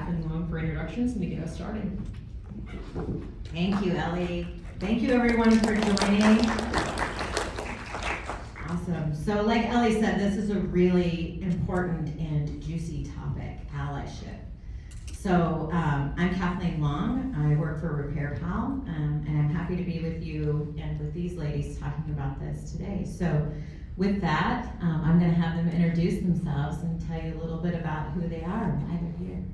Kathleen Long for introductions and to get us started. Thank you, Ellie. Thank you, everyone, for joining. Awesome. So like Ellie said, this is a really important and juicy topic, allyship. So I'm Kathleen Long. I work for Repair Pal, and I'm happy to be with you and with these ladies talking about this today. So with that, I'm going to have them introduce themselves and tell you a little bit about who they are and why they're here.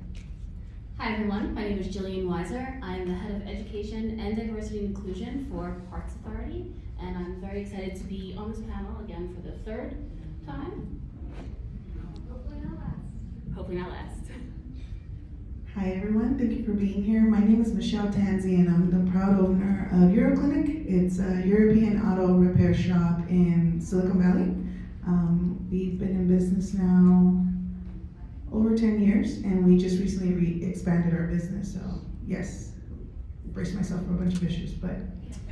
Hi everyone, my name is Jillian Weishaar. I'm the Head of Education and Diversity and Inclusion for Parks Authority, and I'm very excited to be on this panel again for the third time. Hopefully not last. Hi everyone, thank you for being here. My name is Tansey and I'm the proud owner of Euroclinic. It's a European auto repair shop in Silicon Valley. We've been in business now over 10 years and we just recently expanded our business. So yes, brace myself for a bunch of issues, but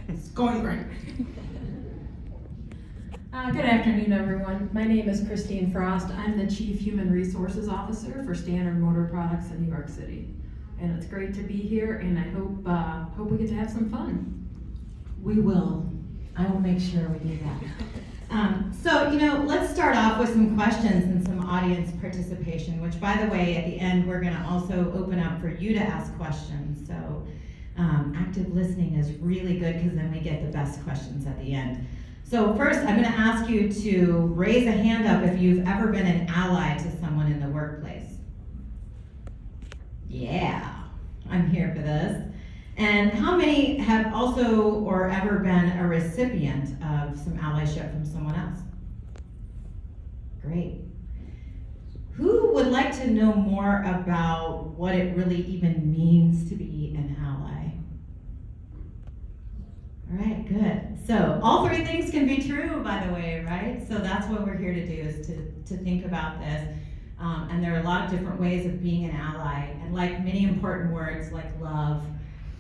it's going great. Good afternoon, everyone. My name is Kristine Frost. I'm the Chief Human Resources Officer for Standard Motor Products in New York City. And it's great to be here, and I hope we get to have some fun. We will. I will make sure we do that. So, let's start off with some questions and some audience participation, which, by the way, at the end, we're going to also open up for you to ask questions. So, active listening is really good because then we get the best questions at the end. So first, I'm going to ask you to raise a hand up if you've ever been an ally to someone in the workplace. Yeah, I'm here for this. And how many have also or ever been a recipient of some allyship from someone else? Great. Who would like to know more about what it really even means to be an ally? All right, good. So all three things can be true, by the way, right? So that's what we're here to do, is to think about this. And there are a lot of different ways of being an ally. And like many important words like love,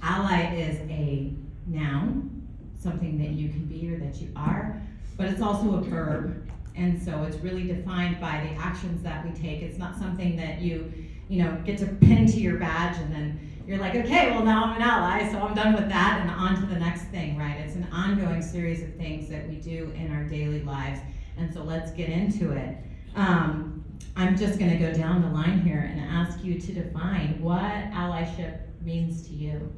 ally is a noun, something that you can be or that you are, but it's also a verb. And so it's really defined by the actions that we take. It's not something that you get to pin to your badge and then you're like, okay, well now I'm an ally, so I'm done with that and on to the next thing, right? It's an ongoing series of things that we do in our daily lives. And so let's get into it. I'm just gonna go down the line here and ask you to define what allyship means to you.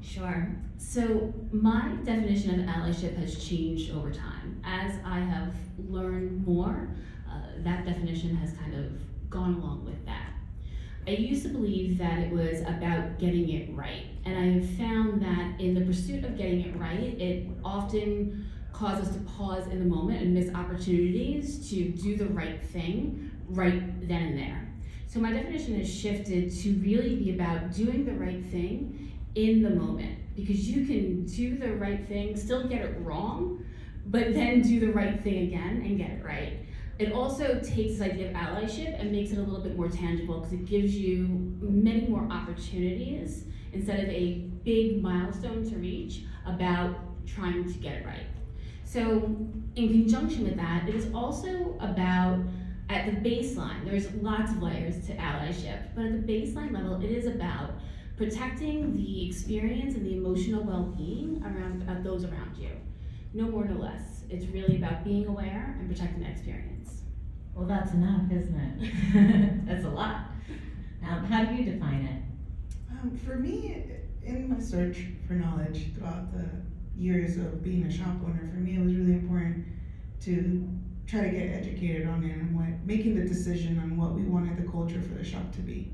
Sure. So my definition of allyship has changed over time. As I have learned more, that definition has kind of gone along with that. I used to believe that it was about getting it right, and I have found that in the pursuit of getting it right, it often causes us to pause in the moment and miss opportunities to do the right thing right then and there. So my definition has shifted to really be about doing the right thing in the moment, because you can do the right thing, still get it wrong, but then do the right thing again and get it right. It also takes this idea of allyship and makes it a little bit more tangible, because it gives you many more opportunities instead of a big milestone to reach about trying to get it right. So in conjunction with that, it is also about, at the baseline, there's lots of layers to allyship, but at the baseline level, it is about protecting the experience and the emotional well-being of those around you. No more, no less. It's really about being aware and protecting the experience. Well, that's enough, isn't it? That's a lot. How do you define it? For me, in my search for knowledge throughout the years of being a shop owner, for me it was really important to try to get educated on it and making the decision on what we wanted the culture for the shop to be.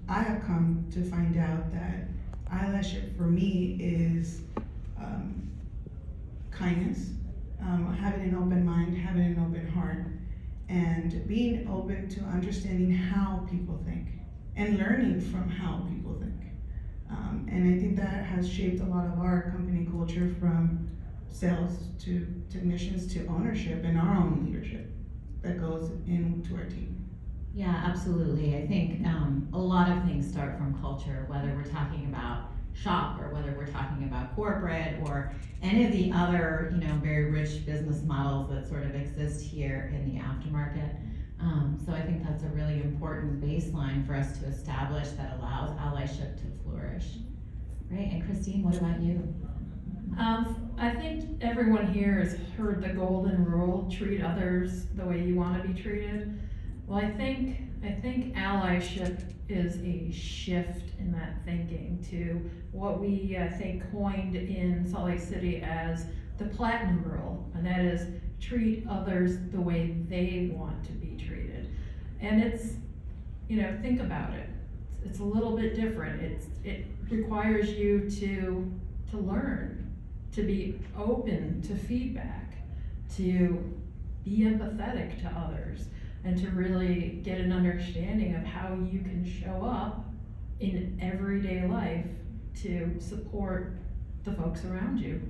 I have come to find out that allyship for me is kindness, having an open mind, having an open heart, and being open to understanding how people think and learning from how people think. And I think that has shaped a lot of our company culture, from sales to technicians to ownership and our own leadership that goes into our team. Yeah, absolutely. I think a lot of things start from culture, whether we're talking about shop or whether we're talking about corporate or any of the other, very rich business models that sort of exist here in the aftermarket. So I think that's a really important baseline for us to establish that allows allyship to flourish. Right, and Kristine, what about you? I think everyone here has heard the golden rule, treat others the way you want to be treated. Well, I think allyship is a shift in that thinking to what we, I think, coined in Salt Lake City as the platinum rule, and that is treat others the way they want to be treated. And it's, think about it. It's a little bit different. It requires you to learn, to be open to feedback, to be empathetic to others, and to really get an understanding of how you can show up in everyday life to support the folks around you.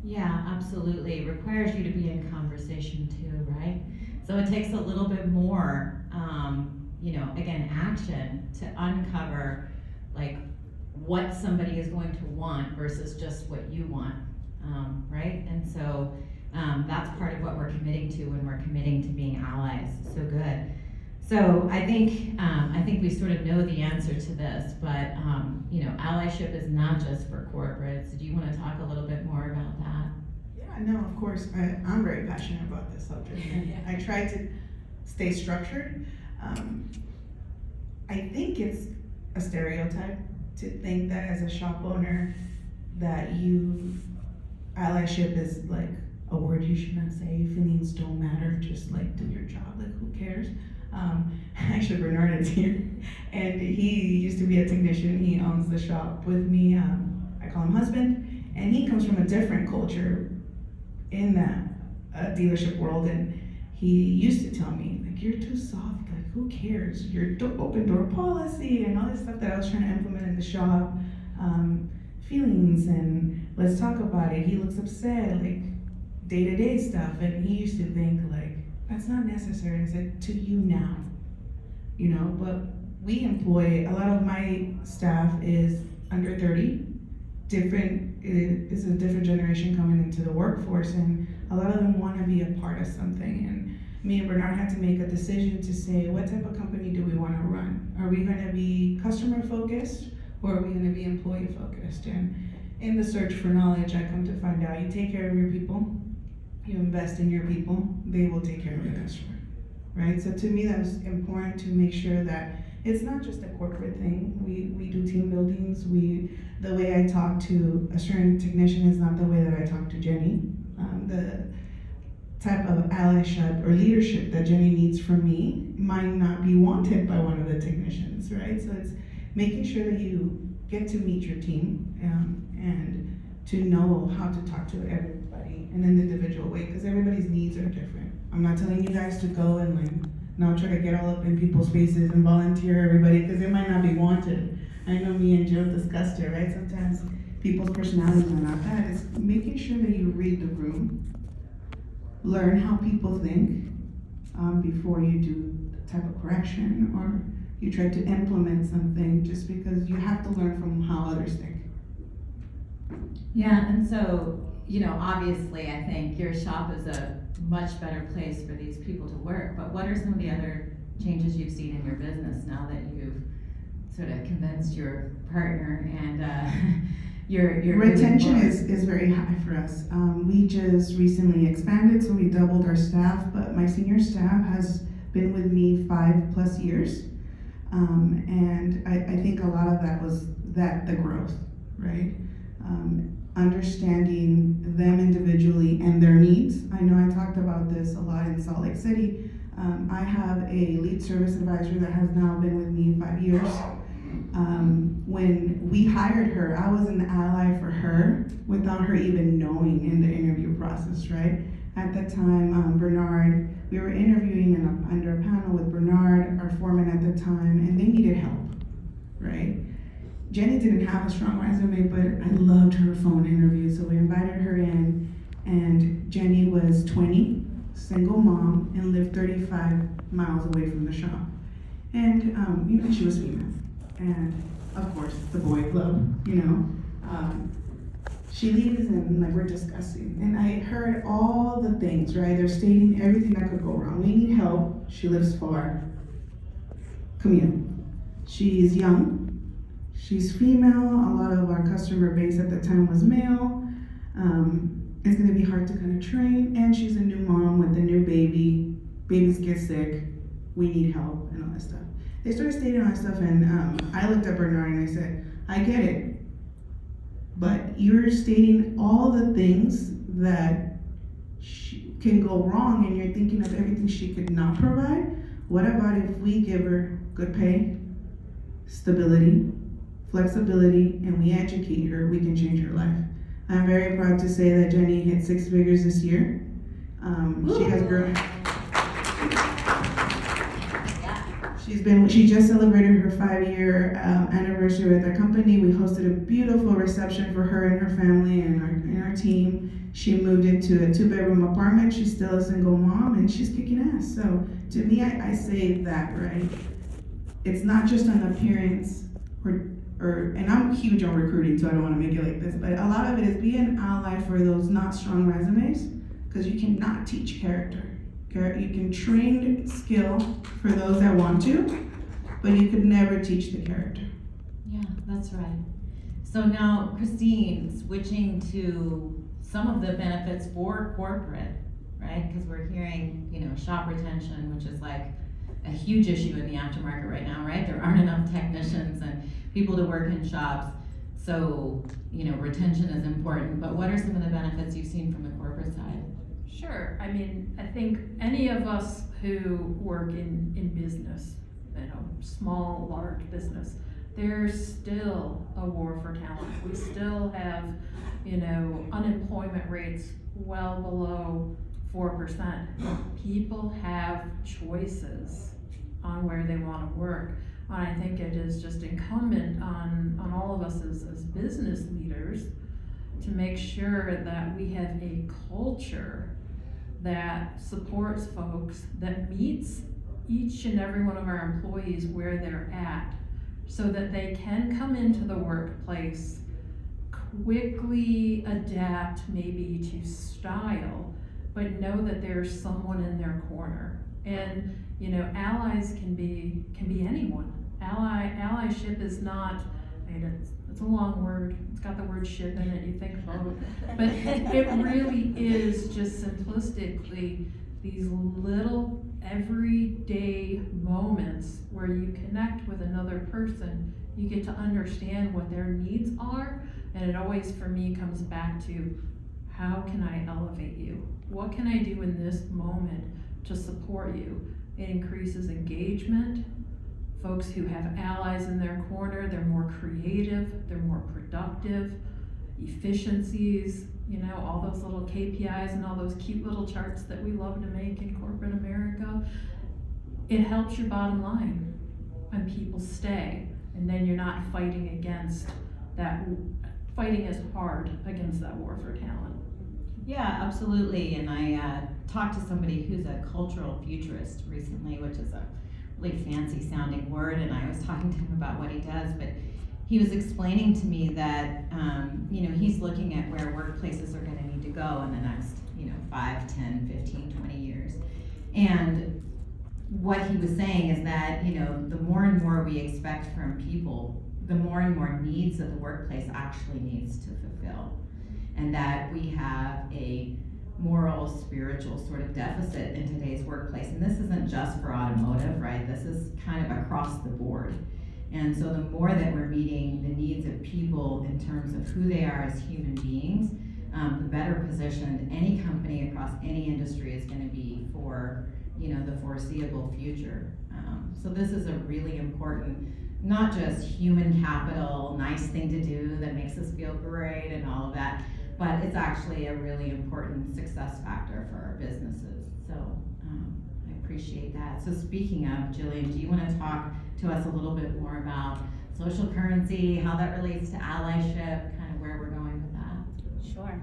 Yeah, absolutely. It requires you to be in conversation too, right? So it takes a little bit more, again, action to uncover like what somebody is going to want versus just what you want, right? And so that's part of what we're committing to when we're committing to being allies. So good. So I think we sort of know the answer to this, but allyship is not just for corporates. Do you want to talk a little bit more about that? Yeah, no, of course. I'm very passionate about this subject. I try to stay structured. I think it's a stereotype to think that as a shop owner that allyship is like a word you should not say. Feelings don't matter, just like do your job, like who cares? Actually Bernard is here, and he used to be a technician. He owns the shop with me. I call him husband, and he comes from a different culture in that dealership world, and he used to tell me, like, you're too soft, like who cares? Your open door policy and all this stuff that I was trying to implement in the shop, feelings and let's talk about it. He looks upset, like day-to-day stuff, and he used to think like, that's not necessary. And I said, to you now, but we employ, a lot of my staff is under 30, it's a different generation coming into the workforce, and a lot of them want to be a part of something. And me and Bernard had to make a decision to say, what type of company do we want to run? Are we going to be customer focused, or are we going to be employee focused? And in the search for knowledge, I come to find out you take care of your people, you invest in your people, they will take care of the customer, right? So to me, that's important to make sure that it's not just a corporate thing. We do team buildings. The way I talk to a certain technician is not the way that I talk to Jenny. The type of allyship or leadership that Jenny needs from me might not be wanted by one of the technicians, right? So it's making sure that you get to meet your team and to know how to talk to everybody in an individual way, because everybody's needs are different. I'm not telling you guys to go and like now try to get all up in people's faces and volunteer everybody, because it might not be wanted. I know me and Jill discussed it, right? Sometimes people's personalities are not that. It's making sure that you read the room, learn how people think before you do the type of correction or you try to implement something, just because you have to learn from how others think. Yeah, and so, obviously I think your shop is a much better place for these people to work, but what are some of the other changes you've seen in your business now that you've sort of convinced your partner and your retention is very high for us. We just recently expanded, so we doubled our staff, but my senior staff has been with me 5+ years. And I think a lot of that was the growth, right? Understanding them individually and their needs. I know I talked about this a lot in Salt Lake City. I have a lead service advisor that has now been with me 5 years. When we hired her, I was an ally for her without her even knowing in the interview process, right? At that time, Bernard, we were interviewing under a panel with Bernard, our foreman at the time, and they needed help, right? Jenny didn't have a strong resume, but I loved her phone interview, so we invited her in, and Jenny was 20, single mom, and lived 35 miles away from the shop. And, she was female. And, of course, the boy club, She leaves and like we're discussing, and I heard all the things, right? They're stating everything that could go wrong. We need help. She lives far. Commute. She's young. She's female. A lot of our customer base at the time was male. It's gonna be hard to kind of train, and she's a new mom with a new baby. Babies get sick. We need help and all that stuff. They started stating all that stuff, and I looked at Bernard and I said, I get it, but you're stating all the things that can go wrong, and you're thinking of everything she could not provide. What about if we give her good pay, stability, flexibility, and we educate her, we can change her life. I'm very proud to say that Jenny hit 6 figures this year. She has grown. She just celebrated her 5-year anniversary with our company. We hosted a beautiful reception for her and her family and our team. She moved into a 2-bedroom apartment. She's still a single mom, and she's kicking ass. So to me, I say that, right? It's not just an appearance, and I'm huge on recruiting, so I don't want to make it like this, but a lot of it is be an ally for those not strong resumes, because you cannot teach character. You can train skill for those that want to, but you could never teach the character. Yeah, that's right. So now, Kristine, switching to some of the benefits for corporate, right? Because we're hearing, shop retention, which is like a huge issue in the aftermarket right now, right? There aren't enough technicians and people to work in shops. So, retention is important, but what are some of the benefits you've seen from the corporate side? Sure. I mean, I think any of us who work in business, small, large business, there's still a war for talent. We still have, unemployment rates well below 4%. People have choices on where they want to work. And I think it is just incumbent on all of us as business leaders to make sure that we have a culture that supports folks, that meets each and every one of our employees where they're at, so that they can come into the workplace, quickly adapt maybe to style, but know that there's someone in their corner. And allies can be anyone. Allyship is not, it's a long word, it's got the word ship in it, you think about it, but it really is just simplistically these little everyday moments where you connect with another person, you get to understand what their needs are, and it always for me comes back to, how can I elevate you? What can I do in this moment to support you? It increases engagement. Folks who have allies in their corner, they're more creative, they're more productive, efficiencies, all those little KPIs and all those cute little charts that we love to make in corporate America. It helps your bottom line, and people stay, and then you're not fighting as hard against that war for talent. Yeah, absolutely. And I talked to somebody who's a cultural futurist recently, which is a really fancy sounding word, and I was talking to him about what he does, but he was explaining to me that he's looking at where workplaces are going to need to go in the next 5, 10, 15, 20 years. And what he was saying is that the more and more we expect from people, the more and more needs that the workplace actually needs to fulfill, and that we have a moral, spiritual sort of deficit in today's workplace. And this isn't just for automotive, right? This is kind of across the board. And so the more that we're meeting the needs of people in terms of who they are as human beings, the better positioned any company across any industry is going to be for the foreseeable future. So this is a really important, not just human capital, nice thing to do that makes us feel great and all of that, but it's actually a really important success factor for our businesses. So I appreciate that. So speaking of, Jillian, do you want to talk to us a little bit more about social currency, how that relates to allyship, kind of where we're going with that? Sure.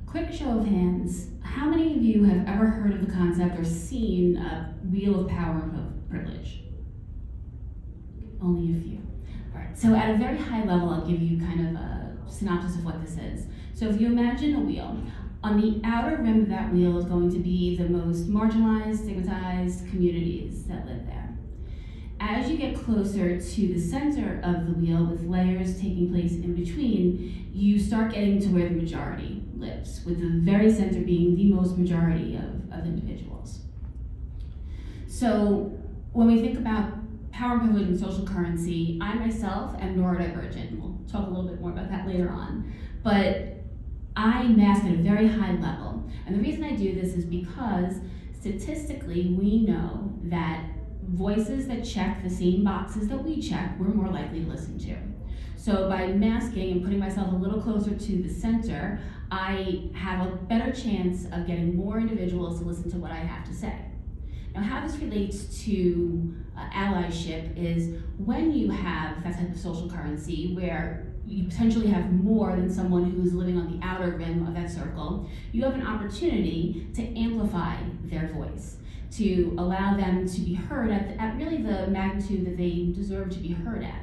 Quick show of hands. How many of you have ever heard of the concept or seen a wheel of power of privilege? Only a few. All right. So at a very high level, I'll give you kind of a synopsis of what this is. So if you imagine a wheel, on the outer rim of that wheel is going to be the most marginalized, stigmatized communities that live there. As you get closer to the center of the wheel with layers taking place in between, you start getting to where the majority lives, with the very center being the most majority of individuals. So when we think about power and privilege and social currency, I myself am neurodivergent. We'll talk a little bit more about that later on. But I mask at a very high level. And the reason I do this is because statistically we know that voices that check the same boxes that we check, we're more likely to listen to. So by masking and putting myself a little closer to the center, I have a better chance of getting more individuals to listen to what I have to say. Now, how this relates to allyship is when you have that type of social currency where you potentially have more than someone who's living on the outer rim of that circle, you have an opportunity to amplify their voice, to allow them to be heard at really the magnitude that they deserve to be heard at.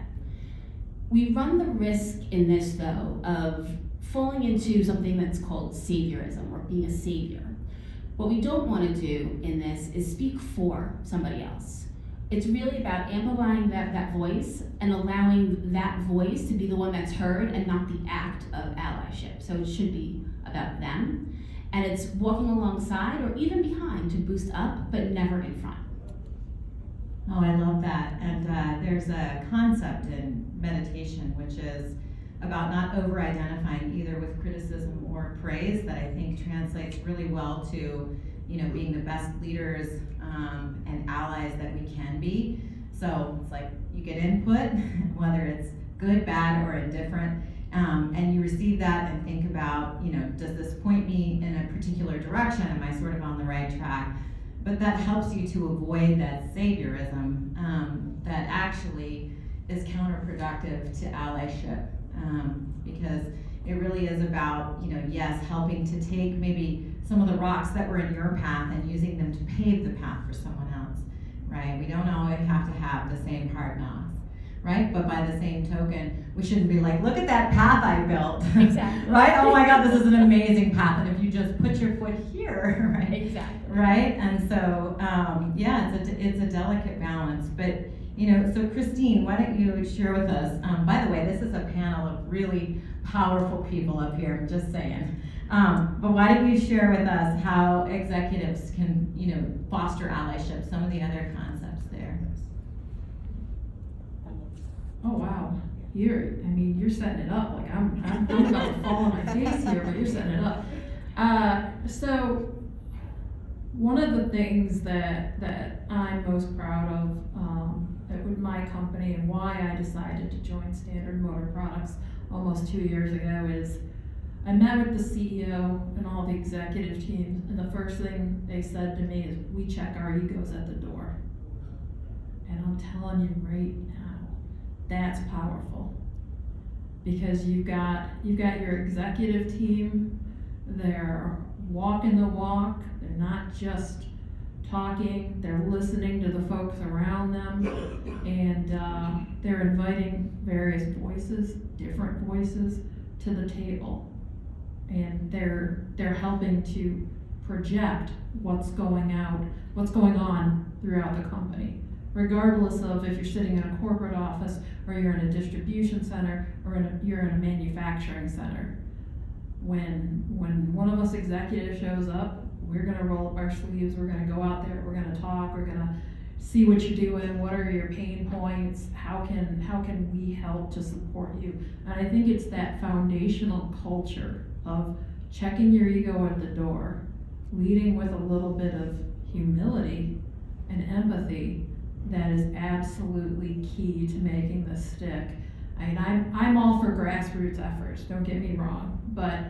We run the risk in this, though, of falling into something that's called saviorism, or being a savior. What we don't want to do in this is speak for somebody else. It's really about amplifying that voice and allowing that voice to be the one that's heard and not the act of allyship. So it should be about them. And it's walking alongside or even behind to boost up, but never in front. Oh, I love that. And there's a concept in meditation which is about not over-identifying either with criticism or praise that I think translates really well to, being the best leaders and allies that we can be. So it's like you get input, whether it's good, bad, or indifferent, and you receive that and think about, does this point me in a particular direction? Am I sort of on the right track? But that helps you to avoid that saviorism that actually is counterproductive to allyship, because it really is about, yes, helping to take maybe some of the rocks that were in your path and using them to pave the path for someone else, right? We don't always have to have the same hard knocks, right? But by the same token, we shouldn't be like, look at that path I built. Exactly. Right? Oh my God, this is an amazing path. And if you just put your foot here, right? Exactly. Right? And so, it's a delicate balance. But, so Kristine, why don't you share with us, by the way, this is a panel of really powerful people up here, I'm just saying. But why don't you share with us how executives can, foster allyship, some of the other concepts there. Oh, wow. You're setting it up. Like I'm about to fall on my face here, but you're setting it up. So one of the things that I'm most proud of with my company and why I decided to join Standard Motor Products almost 2 years ago is I met with the CEO and all the executive teams, and the first thing they said to me is, we check our egos at the door. And I'm telling you right now, that's powerful. Because you've got your executive team, they're walking the walk, they're not just talking, they're listening to the folks around them, and they're inviting various voices, different voices, to the table. And they're helping to project what's going on throughout the company, regardless of if you're sitting in a corporate office or you're in a distribution center or you're in a manufacturing center. When one of us executives shows up, we're gonna roll up our sleeves, we're gonna go out there, we're gonna talk, we're gonna see what you're doing, what are your pain points, how can we help to support you. And I think it's that foundational culture of checking your ego at the door, leading with a little bit of humility and empathy that is absolutely key to making this stick. I mean, I'm all for grassroots efforts, don't get me wrong, but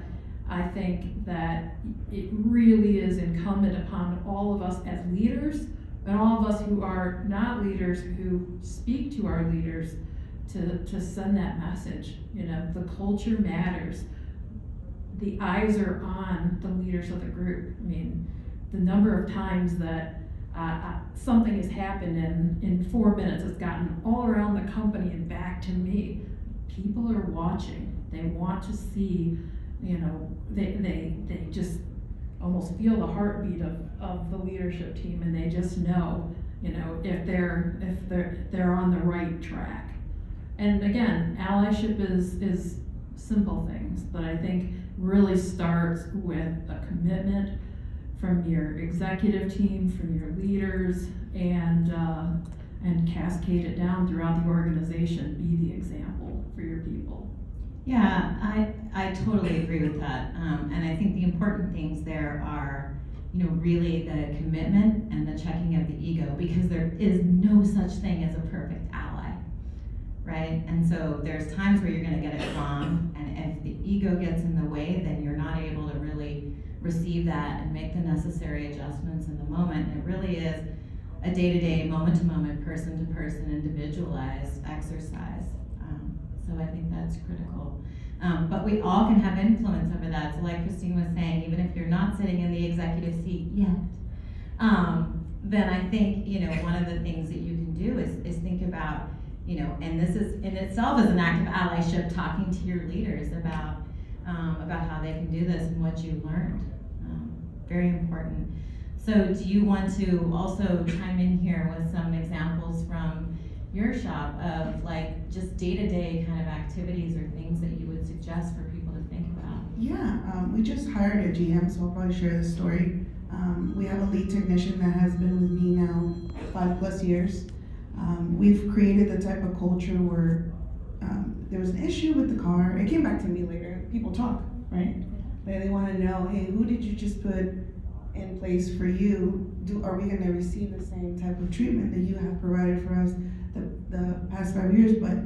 I think that it really is incumbent upon all of us as leaders and all of us who are not leaders who speak to our leaders to send that message. The culture matters. The eyes are on the leaders of the group. I mean, the number of times that something has happened in 4 minutes, it's gotten all around the company and back to me. people are watching. They want to see, they just almost feel the heartbeat of the leadership team, and they just know, if they're on the right track. And again, allyship is simple things, but I think really starts with a commitment from your executive team, from your leaders, and cascade it down throughout the organization. Be the example for your people. Yeah, I totally agree with that. And I think the important things there are, really the commitment and the checking of the ego, because there is no such thing as a perfect ally, right? And so there's times where you're gonna get it wrong, and if the ego gets in the way, then you're not able to really receive that and make the necessary adjustments in the moment. And it really is a day-to-day, moment-to-moment, person-to-person, individualized exercise. So I think that's critical. But we all can have influence over that. So like Kristine was saying, even if you're not sitting in the executive seat yet, then I think, one of the things that you can do is think about, and this is in itself is an act of allyship, talking to your leaders about how they can do this and what you learned. Very important. So do you want to also chime in here with some examples from your shop of like just day-to-day kind of activities or things that you would suggest for people to think about? Yeah, we just hired a GM, so I'll probably share the story. We have a lead technician that has been with me now 5+ years. We've created the type of culture where there was an issue with the car. It came back to me later. People talk, right? They want to know, hey, who did you just put in place for you? Are we going to receive the same type of treatment that you have provided for us the past 5 years? But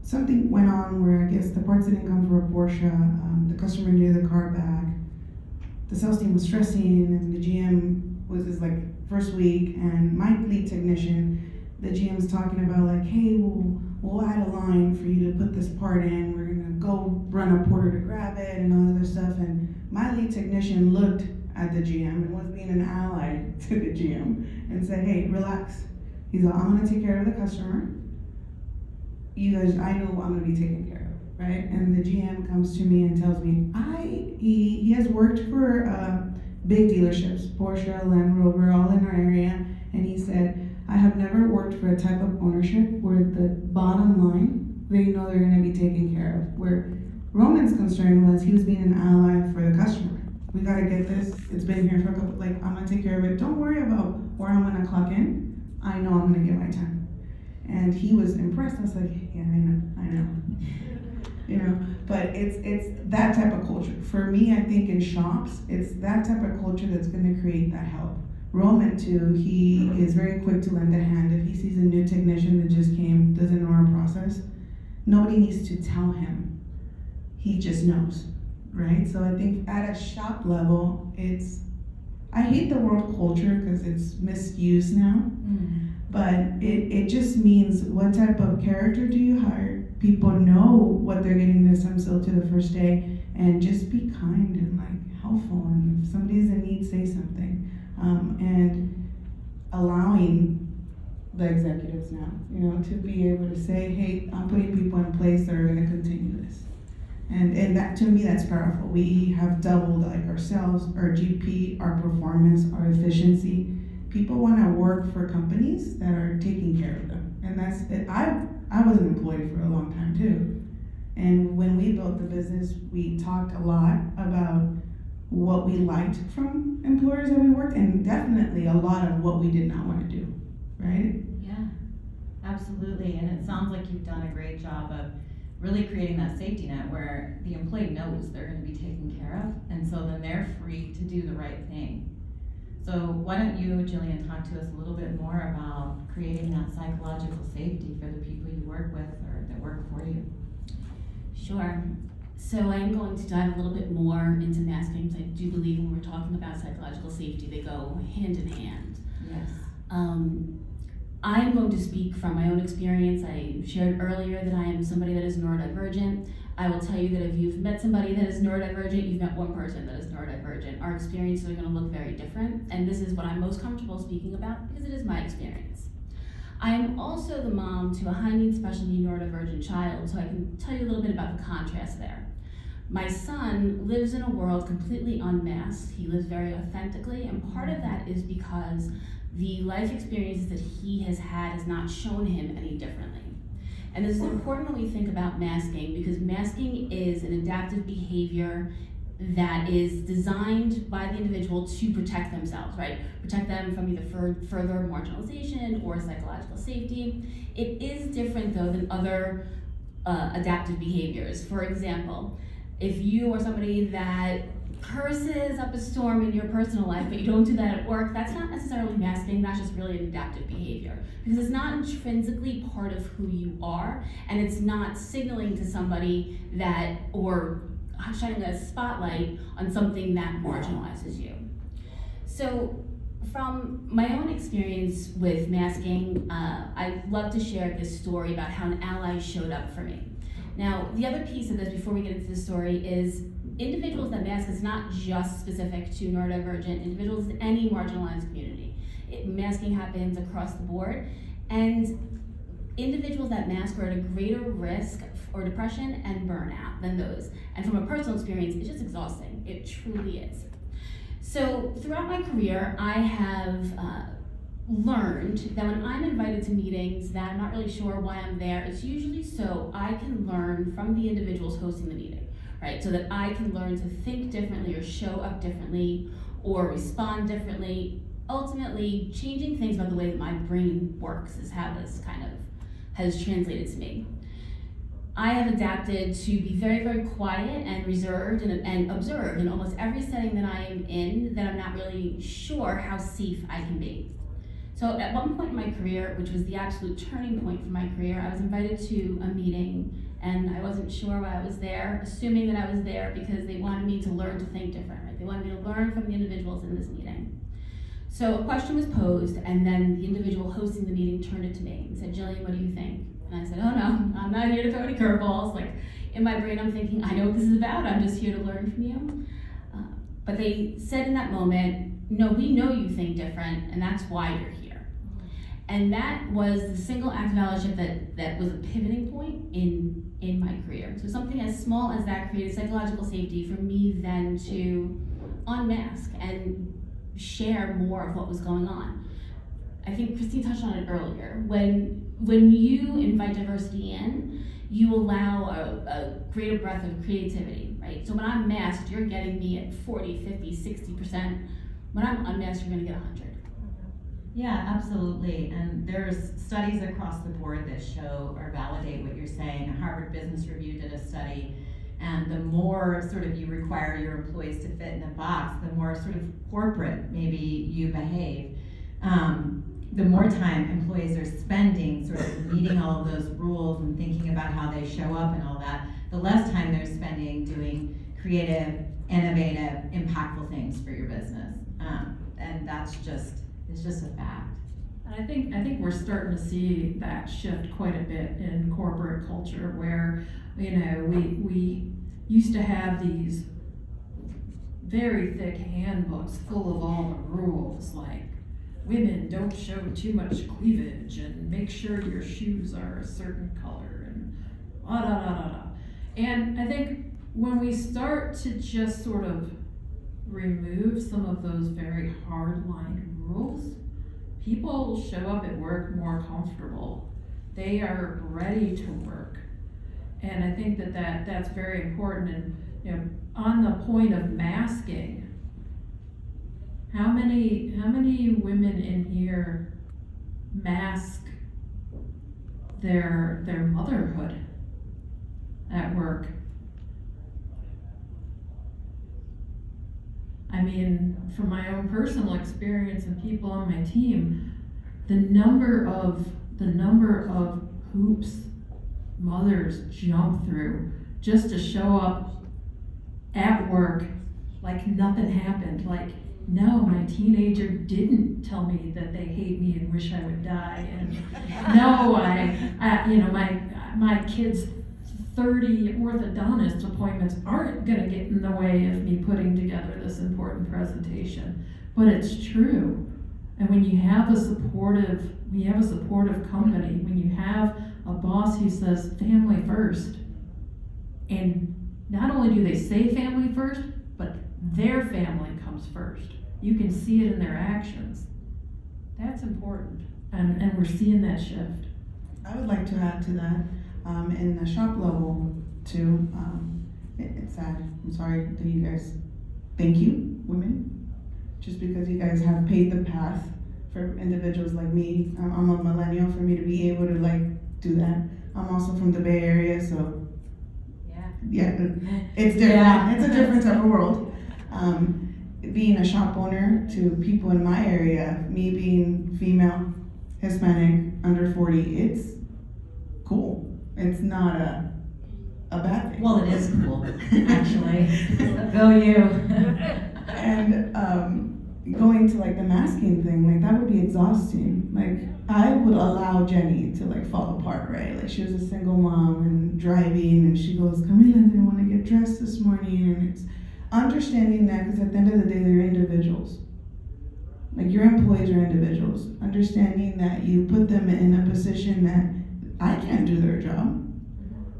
something went on where I guess the parts didn't come for a Porsche. The customer needed the car back. The sales team was stressing, and the GM was his first week, and my lead technician, the GM's talking about hey, we'll add a line for you to put this part in. We're gonna go run a porter to grab it and all this other stuff. And my lead technician looked at the GM and was being an ally to the GM and said, hey, relax. He's like, I'm gonna take care of the customer. You guys, I know I'm gonna be taken care of, right? And the GM comes to me and tells me, he has worked for big dealerships, Porsche, Land Rover, all in our area, and he said, I have never worked for a type of ownership where the bottom line, they know they're gonna be taken care of. Where Roman's concern was he was being an ally for the customer. We gotta get this, it's been here for a couple, I'm gonna take care of it. Don't worry about where I'm gonna clock in. I know I'm gonna get my time. And he was impressed. I was like, yeah, I know. But it's that type of culture. For me, I think in shops, it's that type of culture that's gonna create that help. Roman too, he is very quick to lend a hand. If he sees a new technician that just came, doesn't know our process, nobody needs to tell him. He just knows, right? So I think at a shop level, I hate the word culture because it's misused now, but it just means what type of character do you hire? People know what they're getting themselves to the first day, and just be kind and helpful, and if somebody's in need, say something. And allowing the executives now, to be able to say, hey, I'm putting people in place that are gonna continue this. And that, to me, that's powerful. We have doubled our sales, our GP, our performance, our efficiency. People wanna work for companies that are taking care of them. And that's it. I was an employee for a long time too. And when we built the business, we talked a lot about what we liked from employers that we worked, and definitely a lot of what we did not want to do, right? Yeah, absolutely. And it sounds like you've done a great job of really creating that safety net where the employee knows they're going to be taken care of, and so then they're free to do the right thing. So why don't you, Jillian, talk to us a little bit more about creating that psychological safety for the people you work with or that work for you? Sure. So I am going to dive a little bit more into masking, because I do believe when we're talking about psychological safety, they go hand in hand. Yes. I'm going to speak from my own experience. I shared earlier that I am somebody that is neurodivergent. I will tell you that if you've met somebody that is neurodivergent, you've met one person that is neurodivergent. Our experiences are going to look very different, and this is what I'm most comfortable speaking about because it is my experience. I'm also the mom to a high-needs special need neurodivergent child, so I can tell you a little bit about the contrast there. My son lives in a world completely unmasked. He lives very authentically, and part of that is because the life experiences that he has had has not shown him any differently. And this is important when we think about masking, because masking is an adaptive behavior that is designed by the individual to protect themselves, right? Protect them from either further marginalization or psychological safety. It is different though than other adaptive behaviors. For example, if you are somebody that curses up a storm in your personal life, but you don't do that at work, that's not necessarily masking, that's just really an adaptive behavior. Because it's not intrinsically part of who you are, and it's not signaling to somebody that, or shining a spotlight on something that marginalizes you. So from my own experience with masking, I'd love to share this story about how an ally showed up for me. Now, the other piece of this before we get into the story is individuals that mask is not just specific to neurodivergent individuals in any marginalized community. Masking happens across the board, and individuals that mask are at a greater risk for depression and burnout than those. And from a personal experience, it's just exhausting. It truly is. So throughout my career, I have learned that when I'm invited to meetings that I'm not really sure why I'm there, it's usually so I can learn from the individuals hosting the meeting, right? So that I can learn to think differently or show up differently or respond differently. Ultimately, changing things about the way that my brain works is how this kind of has translated to me. I have adapted to be very, very quiet and reserved and observed in almost every setting that I am in that I'm not really sure how safe I can be. So at one point in my career, which was the absolute turning point for my career, I was invited to a meeting and I wasn't sure why I was there, assuming that I was there because they wanted me to learn to think different, right? They wanted me to learn from the individuals in this meeting. So a question was posed and then the individual hosting the meeting turned it to me and said, "Jillian, what do you think?" And I said, "Oh no, I'm not here to throw any curveballs." Like in my brain, I'm thinking, I know what this is about. I'm just here to learn from you. But they said in that moment, "No, we know you think different, and that's why you're here." And that was the single act of allyship that was a pivoting point in my career. So something as small as that created psychological safety for me then to unmask and share more of what was going on. I think Kristine touched on it earlier. When you invite diversity in, you allow a greater breadth of creativity, right? So when I'm masked, you're getting me at 40, 50, 60%. When I'm unmasked, you're gonna get 100. Yeah, absolutely. And there's studies across the board that show or validate what you're saying. Harvard Business Review did a study, and the more sort of you require your employees to fit in a box, the more sort of corporate maybe you behave. The more time employees are spending sort of meeting all of those rules and thinking about how they show up and all that, the less time they're spending doing creative, innovative, impactful things for your business. And it's just a fact. And I think we're starting to see that shift quite a bit in corporate culture where, we used to have these very thick handbooks full of all the rules, like women don't show too much cleavage and make sure your shoes are a certain color and da da da da da. And I think when we start to just sort of remove some of those very hard-line rules, people show up at work more comfortable. They are ready to work. And I think that's very important. And on the point of masking, how many women in here mask their motherhood at work? I mean, from my own personal experience and people on my team, the number of hoops mothers jump through just to show up at work like nothing happened. Like, no, my teenager didn't tell me that they hate me and wish I would die. And no, my kids' 30 orthodontist appointments aren't gonna get in the way of me putting together this important presentation. But it's true. And when you have a supportive company, when you have a boss who says family first, and not only do they say family first, but their family comes first. You can see it in their actions. That's important, and we're seeing that shift. I would like to add to that, in the shop level too, it's sad, I'm sorry that you guys, thank you, women, just because you guys have paved the path for individuals like me. I'm a millennial, for me to be able to like do that. I'm also from the Bay Area, so yeah, it's different. Yeah. It's a different type of world. Being a shop owner to people in my area, me being female, Hispanic, under 40, it's cool. It's not a bad thing. Well, it is cool, actually. Go you. And going to like the masking thing, like that would be exhausting. Like I would allow Jenny to like fall apart, right? Like she was a single mom and driving, and she goes, Camila, I didn't want to get dressed this morning, and it's understanding that, because at the end of the day, they're individuals. Like your employees are individuals. Understanding that you put them in a position that I can't do their job,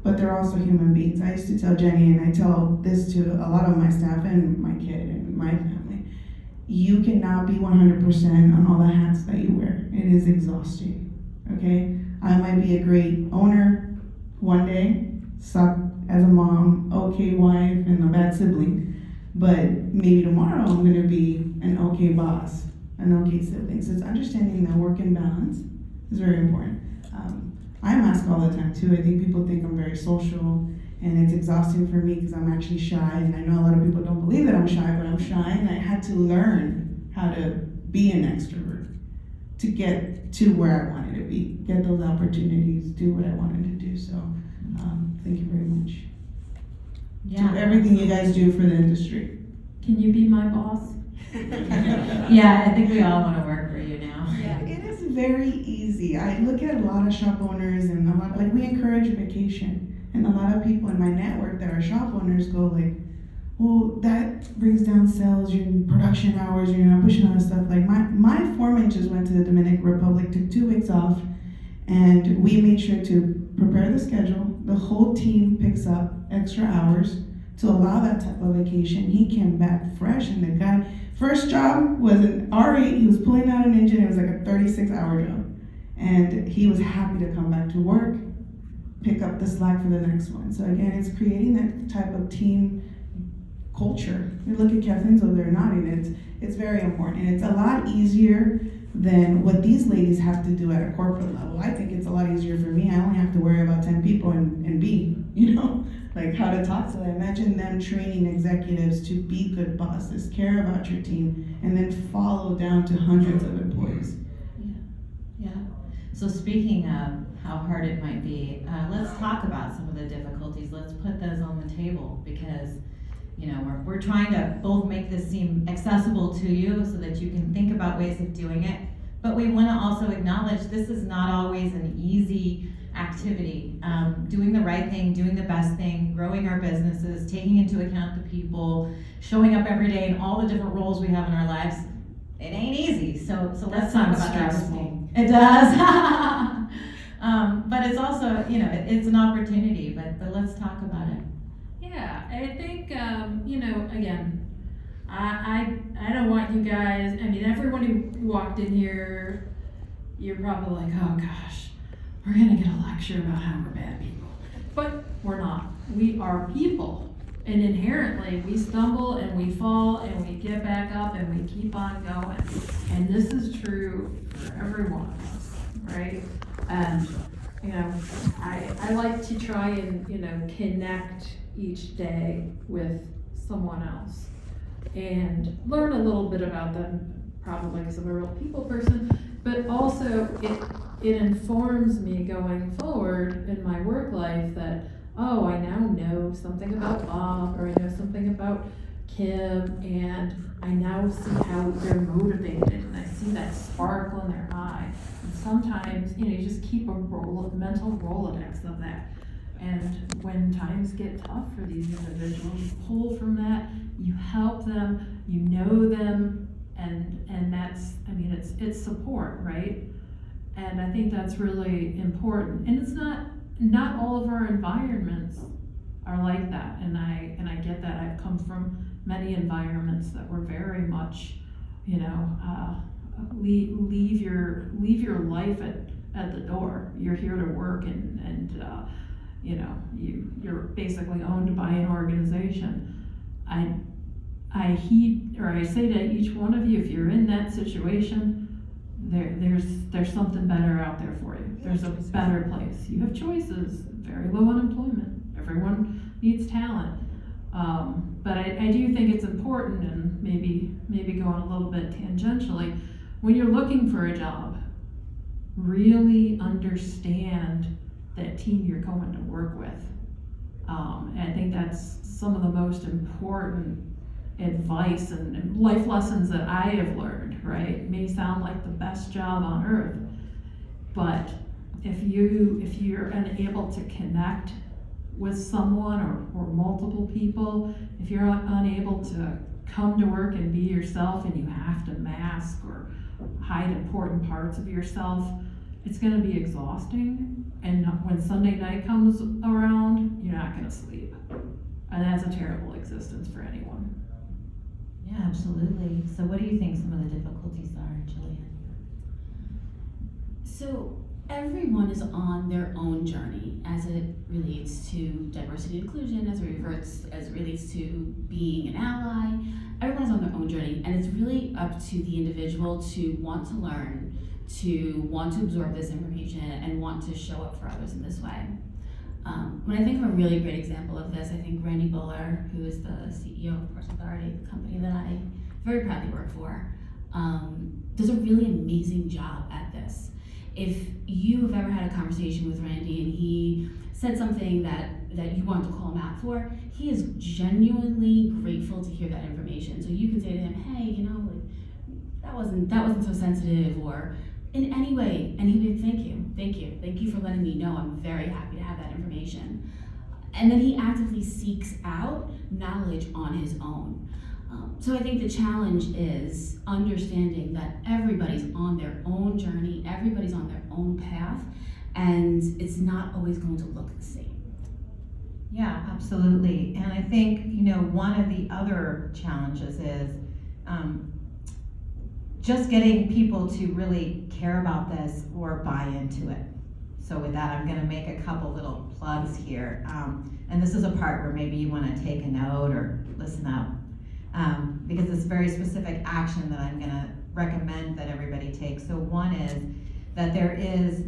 but they're also human beings. I used to tell Jenny, and I tell this to a lot of my staff and my kid and my family, you cannot be 100% on all the hats that you wear. It is exhausting, okay? I might be a great owner one day, suck as a mom, okay wife, and a bad sibling. But maybe tomorrow I'm gonna be an okay boss, an okay sibling. So it's understanding that work and balance is very important. I mask all the time too. I think people think I'm very social, and it's exhausting for me because I'm actually shy. And I know a lot of people don't believe that I'm shy, but I'm shy, and I had to learn how to be an extrovert to get to where I wanted to be, get those opportunities, do what I wanted to do. So thank you very much. Yeah. To everything you guys do for the industry. Can you be my boss? Yeah, I think we all want to work for you now. It is very easy. I look at a lot of shop owners, and a lot, like we encourage vacation, and a lot of people in my network that are shop owners go like, well, that brings down sales, you're in production hours, you're not pushing on stuff. Like my foreman just went to the Dominican Republic, took 2 weeks off, and we made sure to prepare the schedule. The whole team picks up extra hours to allow that type of vacation. He came back fresh, and the guy, first job was an R8, he was pulling out an engine, it was like a 36-hour job. And he was happy to come back to work, pick up the slack for the next one. So again, it's creating that type of team culture. You look at Kathleen's over there nodding, it's very important. And it's a lot easier than what these ladies have to do at a corporate level. I think it's a lot easier for me. I only have to worry about 10 people and be, like how to talk to them. Imagine them training executives to be good bosses, care about your team, and then follow down to hundreds of employees. Yeah. So speaking of how hard it might be, let's talk about some of the difficulties. Let's put those on the table, because we're trying to both make this seem accessible to you so that you can think about ways of doing it, but we want to also acknowledge this is not always an easy activity. Doing the right thing, doing the best thing, growing our businesses, taking into account the people, showing up every day in all the different roles we have in our lives, it ain't easy. So let's talk about that. It does. But it's also, it's an opportunity, but let's talk about it. Yeah, I think, again, I don't want you guys, everyone who walked in here, you're probably like, oh gosh, we're gonna get a lecture about how we're bad people. But we're not. We are people. And inherently, we stumble and we fall and we get back up and we keep on going. And this is true for every one of us, right? And, I like to try and, connect each day with someone else and learn a little bit about them, probably because I'm a real people person, but also it informs me going forward in my work life that, oh, I now know something about Bob, or I know something about Kim, and I now see how they're motivated, and I see that sparkle in their eye. And sometimes, you just keep a mental Rolodex of that. And when times get tough for these individuals, you pull from that, you help them, you know them, And that's, I mean, it's support, right? And I think that's really important. And it's not all of our environments are like that. And I get that. I've come from many environments that were very much, you know, leave your life at the door. You're here to work, and you know, you're basically owned by an organization. I heed, or I say to each one of you, if you're in that situation, there's something better out there for you. There's a better place. You have choices. Very low unemployment. Everyone needs talent. But I do think it's important, and maybe going a little bit tangentially, when you're looking for a job, really understand that team you're going to work with. And I think that's some of the most important advice and life lessons that I have learned, right? It may sound like the best job on earth, but if you're unable to connect with someone or multiple people, if you're unable to come to work and be yourself, and you have to mask or hide important parts of yourself, it's going to be exhausting. And when Sunday night comes around, you're not going to sleep. And that's a terrible existence for anyone. Yeah, absolutely. So what do you think some of the difficulties are, Jillian? So everyone is on their own journey as it relates to diversity and inclusion, as it relates to being an ally. Everyone's on their own journey, and it's really up to the individual to want to learn, to want to absorb this information, and want to show up for others in this way. When I think of a really great example of this, I think Randy Buller, who is the CEO of Person Authority, the company that I very proudly work for, does a really amazing job at this. If you have ever had a conversation with Randy and he said something that you wanted to call him out for, he is genuinely grateful to hear that information. So you can say to him, hey, you know, like, that wasn't so sensitive, or in any way, and he'd be like, thank you for letting me know. I'm very happy to have that information. And then he actively seeks out knowledge on his own. So I think the challenge is understanding that everybody's on their own journey, everybody's on their own path, and it's not always going to look the same. Yeah, absolutely. And I think, you know, one of the other challenges is just getting people to really care about this or buy into it. So with that, I'm going to make a couple little plugs here. And this is a part where maybe you want to take a note or listen up. Because it's very specific action that I'm going to recommend that everybody takes. So one is that there is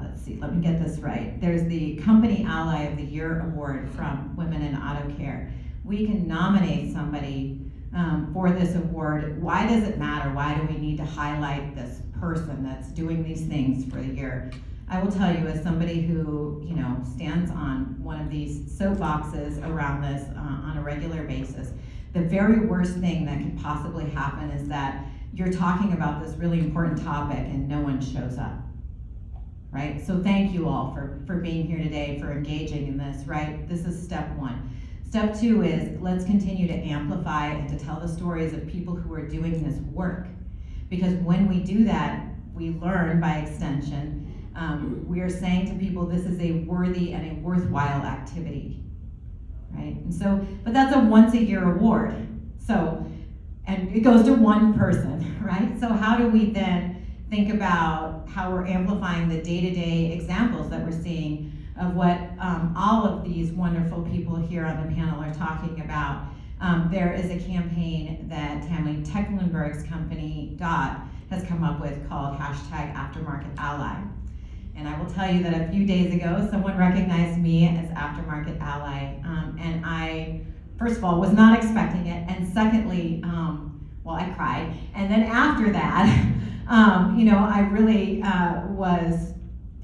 let's see, let me get this right. There's the Company Ally of the Year Award from Women in Auto Care. We can nominate somebody for this award. Why does it matter? Why do we need to highlight this person that's doing these things for the year? I will tell you, as somebody who, you know, stands on one of these soapboxes around this on a regular basis, the very worst thing that could possibly happen is that you're talking about this really important topic and no one shows up, right? So thank you all for being here today, for engaging in this, right? This is step one. Step two is let's continue to amplify and to tell the stories of people who are doing this work. Because when we do that, we learn by extension. We are saying to people, this is a worthy and a worthwhile activity, right? And so, but that's a once a year award. So, and it goes to one person, right? So how do we then think about how we're amplifying the day-to-day examples that we're seeing of what all of these wonderful people here on the panel are talking about? There is a campaign that Tammy Tecklenburg's company, DOT, has come up with called #AftermarketAlly. And I will tell you that a few days ago, someone recognized me as Aftermarket Ally. And I, first of all, was not expecting it. And secondly, well, I cried. And then after that, you know, I really was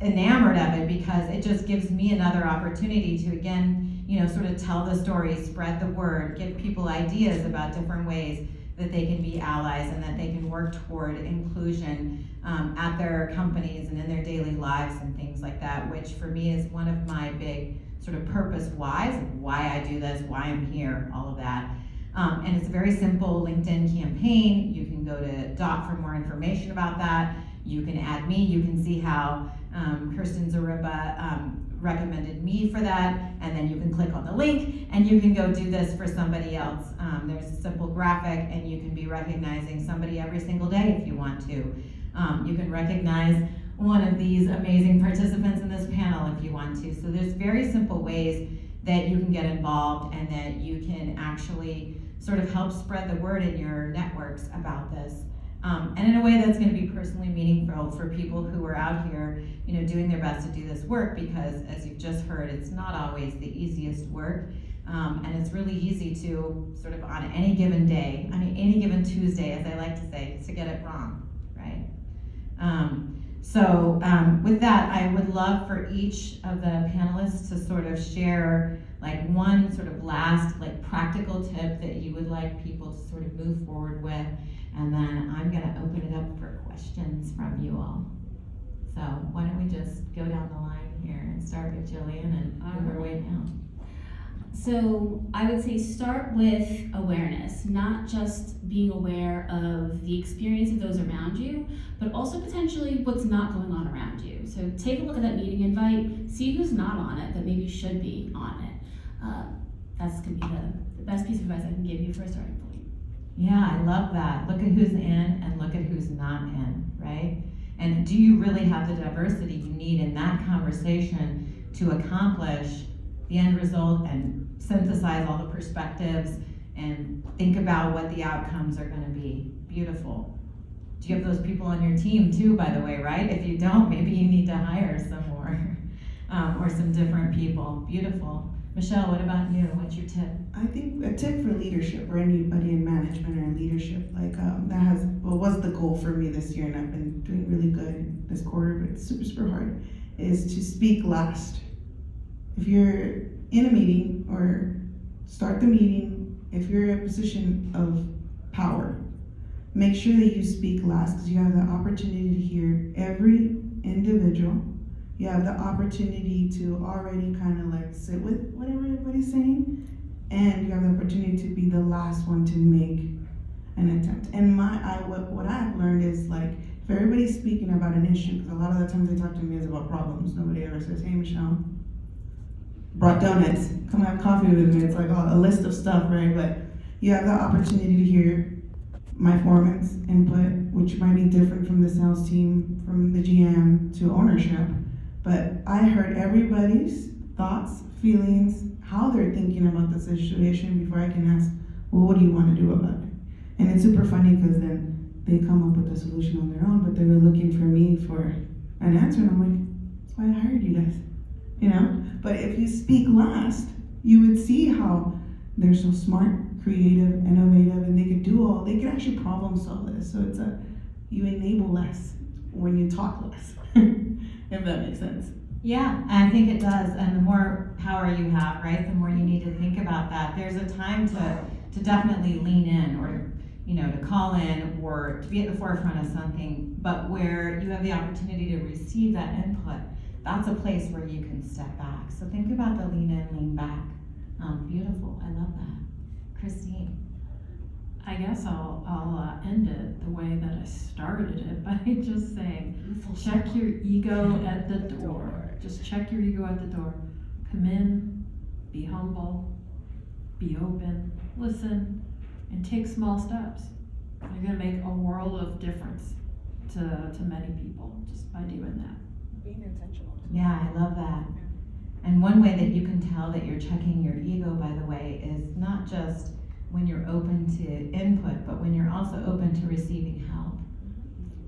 enamored of it because it just gives me another opportunity to, again, you know, sort of tell the story, spread the word, give people ideas about different ways that they can be allies and that they can work toward inclusion at their companies and in their daily lives and things like that, which for me is one of my big sort of purpose whys, why I do this, why I'm here, all of that. And it's a very simple LinkedIn campaign. You can go to Dot for more information about that. You can add me. You can see how Kristine Zarippa recommended me for that, and then you can click on the link and you can go do this for somebody else. There's a simple graphic and you can be recognizing somebody every single day if you want to. You can recognize one of these amazing participants in this panel if you want to. So there's very simple ways that you can get involved and that you can actually sort of help spread the word in your networks about this. And in a way that's going to be personally meaningful for people who are out here, doing their best to do this work, because as you've just heard, it's not always the easiest work. And it's really easy to sort of on any given day, any given Tuesday, as I like to say, to get it wrong, right? So with that, I would love for each of the panelists to sort of share like one sort of last like practical tip that you would like people to sort of move forward with. And then I'm gonna open it up for questions from you all. So why don't we just go down the line here and start with Jillian and move our way down. So I would say start with awareness, not just being aware of the experience of those around you, but also potentially what's not going on around you. So take a look at that meeting invite, see who's not on it that maybe should be on it. That's gonna be the best piece of advice I can give you for a starting point. Yeah, I love that. Look at who's in and look at who's not in, right? And do you really have the diversity you need in that conversation to accomplish the end result and synthesize all the perspectives and think about what the outcomes are gonna be? Beautiful. Do you have those people on your team too, by the way, right? If you don't, maybe you need to hire some more or some different people. Beautiful. Michelle, what about you? What's your tip? I think a tip for leadership or anybody in management or in leadership, like was the goal for me this year, and I've been doing really good this quarter, but it's super hard, is to speak last. If you're in a meeting or start the meeting, if you're in a position of power, make sure that you speak last, because you have the opportunity to hear every individual. You have the opportunity to already kind of like sit with whatever everybody's saying, and you have the opportunity to be the last one to make an attempt. And what I've learned is like, if everybody's speaking about an issue, because a lot of the times they talk to me is about problems. Nobody ever says, "Hey, Michelle, brought donuts, come have coffee with me." It's like a list of stuff, right? But you have the opportunity to hear my foreman's input, which might be different from the sales team, from the GM to ownership. But I heard everybody's thoughts, feelings, how they're thinking about the situation before I can ask, well, what do you want to do about it? And it's super funny because then they come up with a solution on their own, but they were looking for me for an answer, and I'm like, that's why I hired you guys, But if you speak last, you would see how they're so smart, creative, innovative, and they could actually problem solve this. So you enable less when you talk less. If that makes sense. Yeah, I think it does. And the more power you have, right, the more you need to think about that. There's a time to definitely lean in, or to call in, or to be at the forefront of something, but where you have the opportunity to receive that input, that's a place where you can step back. So think about the lean in, lean back. Beautiful, I love that. Kristine. I guess I'll end it the way that I started it by just saying, check your ego at the door. Just check your ego at the door. Come in, be humble, be open, listen, and take small steps. You're gonna make a world of difference to many people just by doing that. Being intentional. Yeah, I love that. And one way that you can tell that you're checking your ego, by the way, is not just when you're open to input, but when you're also open to receiving help.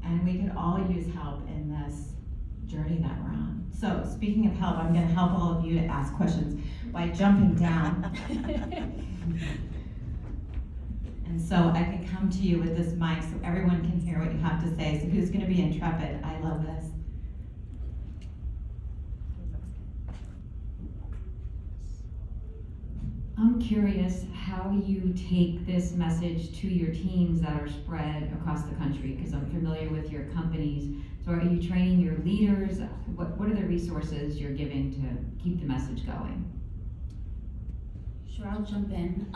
And we could all use help in this journey that we're on. So speaking of help, I'm gonna help all of you to ask questions by jumping down. And so I can come to you with this mic so everyone can hear what you have to say. So who's gonna be intrepid? I love this. I'm curious how you take this message to your teams that are spread across the country, because I'm familiar with your companies. So are you training your leaders? What are the resources you're giving to keep the message going? Sure, I'll jump in.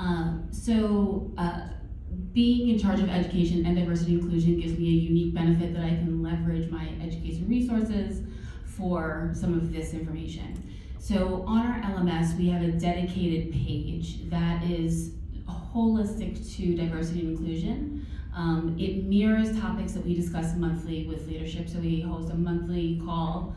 Being in charge of education and diversity inclusion gives me a unique benefit that I can leverage my education resources for some of this information. So on our LMS, we have a dedicated page that is holistic to diversity and inclusion. It mirrors topics that we discuss monthly with leadership. So we host a monthly call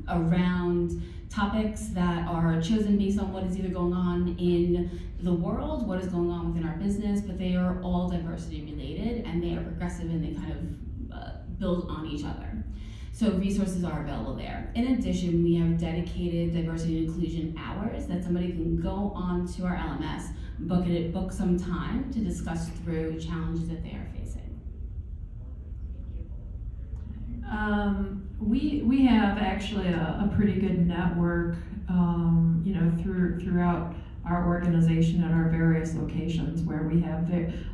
around topics that are chosen based on what is either going on in the world, what is going on within our business, but they are all diversity related and they are progressive and they kind of build on each other. So resources are available there. In addition, we have dedicated diversity and inclusion hours that somebody can go on to our LMS, book some time to discuss through challenges that they are facing. We have actually a pretty good network, throughout our organization at our various locations where we have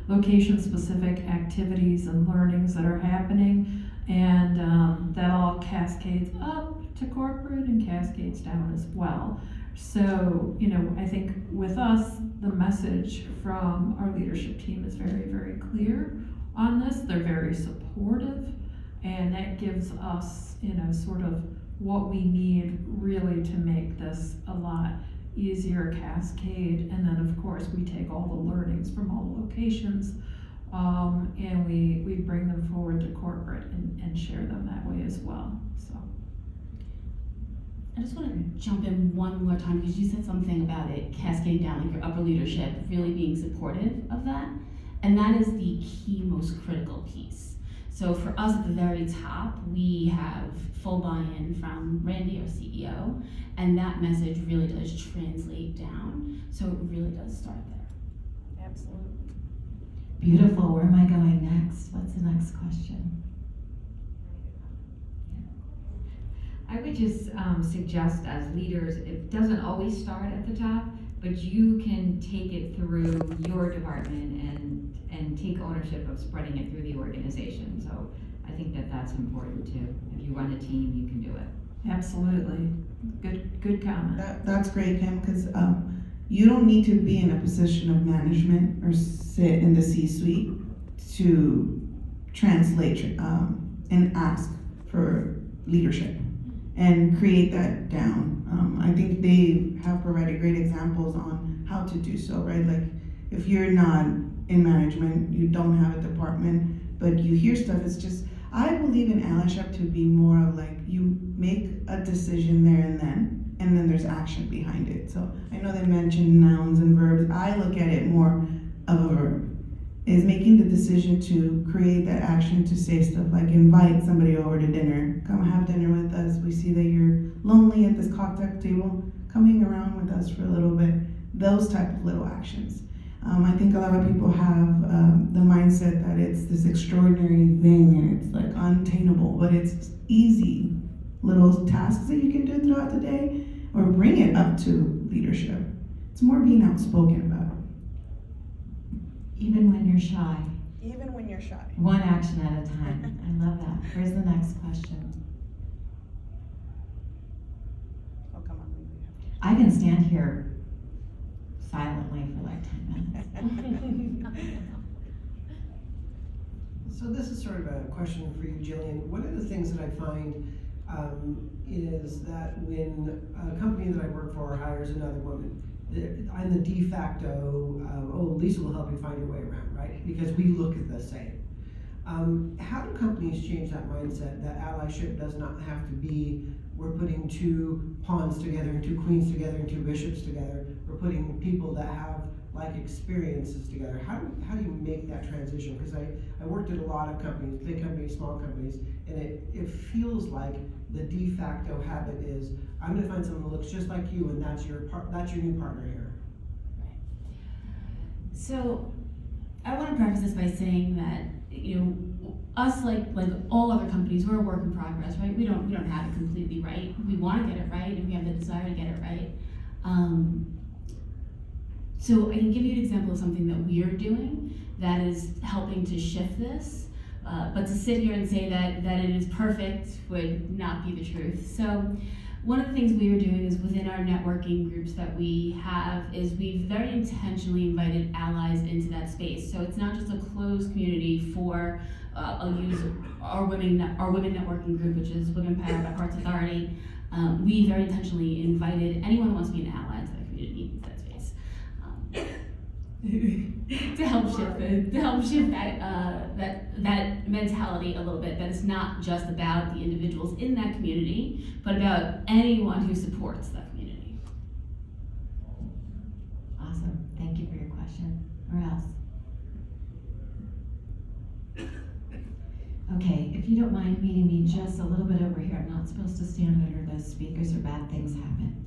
location-specific activities and learnings that are happening, and that all cascades up to corporate and cascades down as well. So, I think with us, the message from our leadership team is very, very clear on this. They're very supportive, and that gives us, sort of what we need really to make this a lot easier cascade. And then of course we take all the learnings from all the locations and we bring them forward to corporate and share them that way as well. So I just want to jump in one more time because you said something about it cascading down, like your upper leadership really being supportive of that. And that is the key, most critical piece. So for us at the very top, we have full buy-in from Randy, our CEO, and that message really does translate down. So it really does start there. absolutely. Beautiful. Where am I going next? What's the next question? I would just suggest as leaders, it doesn't always start at the top, but you can take it through your department and take ownership of spreading it through the organization. So I think that that's important too. If you run a team, you can do it. Absolutely. Good comment. That's great, Kim, because you don't need to be in a position of management or sit in the C-suite to translate and ask for leadership and create that down. I think they have provided great examples on how to do so, right? Like if you're not in management, you don't have a department, but you hear stuff, it's just, I believe in Allyship to be more of like, you make a decision there and then there's action behind it. So I know they mentioned nouns and verbs. I look at it more of a verb. Is making the decision to create that action to say stuff like invite somebody over to dinner, come have dinner with us. We see that you're lonely at this cocktail table, coming around with us for a little bit. Those type of little actions. I think a lot of people have the mindset that it's this extraordinary thing and it's like unattainable, but it's easy little tasks that you can do throughout the day or bring it up to leadership. It's more being outspoken about it. Even when you're shy. Even when you're shy. One action at a time. I love that. Where's the next question? Oh, come on. I can stand here silently for like 10 minutes. So this is sort of a question for you, Jillian. One of the things that I find is that when a company that I work for hires another woman, I'm the de facto, Lisa will help you find your way around, right? Because we look at the same. How do companies change that mindset that allyship does not have to be, we're putting two pawns together and two queens together and two bishops together. We're putting people that have like experiences together. How do you make that transition? Because I worked at a lot of companies, big companies, small companies, and it feels like the de facto habit is, I'm gonna find someone who looks just like you and that's your new partner here. Right. So I want to preface this by saying that, us like all other companies, we're a work in progress, right? We don't have it completely right. We want to get it right, and we have the desire to get it right. So I can give you an example of something that we are doing that is helping to shift this. But to sit here and say that it is perfect would not be the truth. So One of the things we are doing is within our networking groups that we have is we've very intentionally invited allies into that space. So it's not just a closed community for, I'll use our women networking group, which is Women Powered by Hearts Authority. We very intentionally invited anyone who wants to be an ally into that community, into that space. To help shift that mentality a little bit, that it's not just about the individuals in that community, but about anyone who supports that community. Awesome, thank you for your question. Or else? Okay, if you don't mind meeting me just a little bit over here, I'm not supposed to stand under the speakers or bad things happen.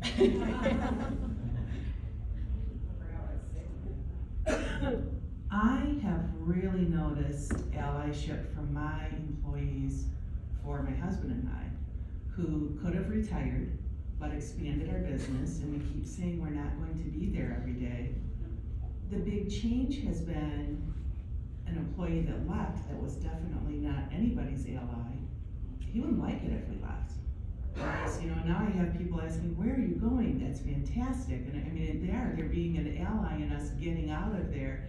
I have really noticed allyship from my employees for my husband and I, who could have retired, but expanded our business, and we keep saying we're not going to be there every day. The big change has been an employee that left that was definitely not anybody's ally. He wouldn't like it if we left. Whereas, now I have people asking, where are you going? That's fantastic. And I mean, they're being an ally in us getting out of there,